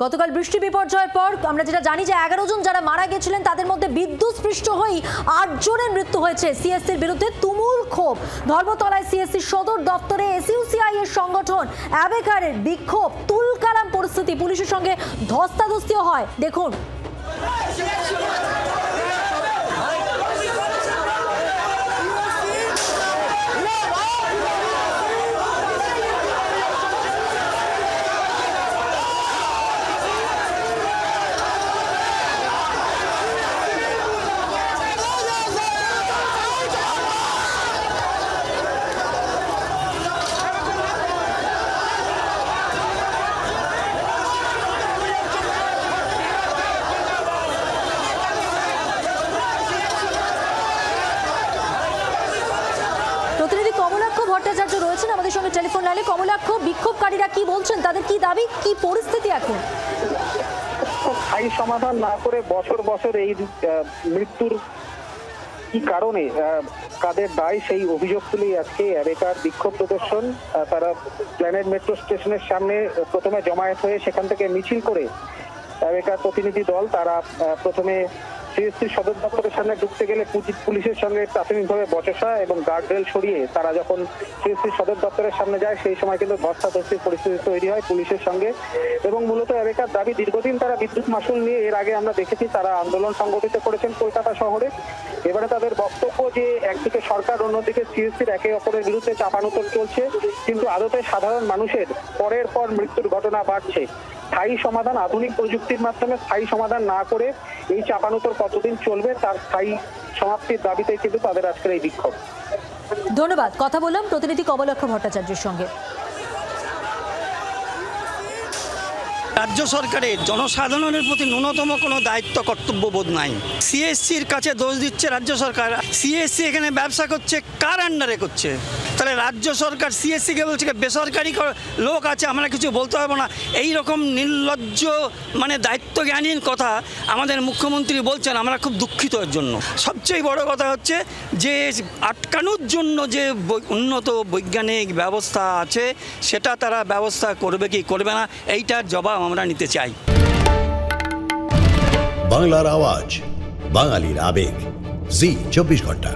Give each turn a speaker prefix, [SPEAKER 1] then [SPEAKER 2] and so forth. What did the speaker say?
[SPEAKER 1] গতকাল বৃষ্টি বিপর্যয়ের পর আমরা যেটা জানি যে 11 জন যারা মারা গেছিলেন তাদের মধ্যে বিদ্যুৎস্পৃষ্ট হয়ে 8 জনের মৃত্যু হয়েছে। সিএসসির বিরুদ্ধে তুমুল ক্ষোভ। ধর্মতলায় সিএসসি সদর দপ্তরে এসইউসিআই এর সংগঠন অ্যাবেকারের বিক্ষোভ, তুলকালাম পরিস্থিতি, পুলিশের সঙ্গে ধস্তাধস্তিও হয়। দেখুন। প্রতিনিধি কমলাক্ষ ভট্টাচার্য রয়েছেন আমাদের সঙ্গে টেলিফোন লাইনে। কমলাক্ষ, বিক্ষোভকারীরা কি বলছেন, তাদের কি দাবি, কি পরিস্থিতি এখন?
[SPEAKER 2] স্থায়ী সমাধান না করে বছর বছর এই মৃত্যুর কি কারণে, কাদের দায়, সেই অভিযোগ তুলেই আজকে অ্যাবেকার বিক্ষোভ প্রদর্শন। তারা প্ল্যানেট মেট্রো স্টেশনের সামনে প্রথমে জমায়েত হয়ে সেখান থেকে মিছিল করে অ্যাবেকার প্রতিনিধি দল তারা প্রথমে সিএসসি সদর দপ্তরের সামনে ঢুকতে গেলে পুলিশের সঙ্গে প্রাথমিকভাবে বচসা এবং গার্ডরেল সরিয়ে তারা যখন সিএসসি সদর দপ্তরের সামনে যায় সেই সময় কিন্তু ধস্তাধস্তির পরিস্থিতি তৈরি হয় পুলিশের সঙ্গে। এবং মূলত অ্যাবেকার দাবি, দীর্ঘদিন তারা বিদ্যুৎ মাশুল নিয়ে এর আগে আমরা দেখেছি তারা আন্দোলন সংগঠিত করেছেন কলকাতা শহরে। এবারে তাদের বক্তব্য যে একদিকে সরকার, অন্যদিকে সিএসসির একে অপরের বিরুদ্ধে চাপানুতর চলছে, কিন্তু আদতে সাধারণ মানুষের পরের পর মৃত্যুর ঘটনা বাড়ছে। স্থায়ী সমাধান, আধুনিক প্রযুক্তির মাধ্যমে স্থায়ী সমাধান না করে এই চাপানুতর কতদিন চলবে তার স্থায়ী সমাপ্তির দাবিতে কিন্তু তাদের আজকের এই বিক্ষোভ।
[SPEAKER 1] ধন্যবাদ। কথা বললাম প্রতিনিধি কমলাক্ষ ভট্টাচার্যের সঙ্গে।
[SPEAKER 3] রাজ্য সরকারের জনসাধারণের প্রতি ন্যূনতম কোনো দায়িত্ব কর্তব্যবোধ নাই। সিএসসির কাছে দোষ দিচ্ছে রাজ্য সরকার। সিএসসি এখানে ব্যবসা করছে কার আন্ডারে করছে? তাহলে রাজ্য সরকার সিএসসিকে বলছে বেসরকারি লোক আছে, আমরা কিছু বলতে পারবো না। এই রকম নির্লজ্জ দায়িত্বজ্ঞানহীন কথা আমাদের মুখ্যমন্ত্রী বলছেন, আমরা খুব দুঃখিত এর জন্য। সবচেয়ে বড় কথা হচ্ছে যে আটকানোর জন্য যে উন্নত বৈজ্ঞানিক ব্যবস্থা আছে সেটা তারা ব্যবস্থা করবে কি করবে না, এইটার জবাব আমরা নিতে চাই।
[SPEAKER 4] বাংলার আওয়াজ, বাঙালির আবেগ, জি 24 ঘন্টা।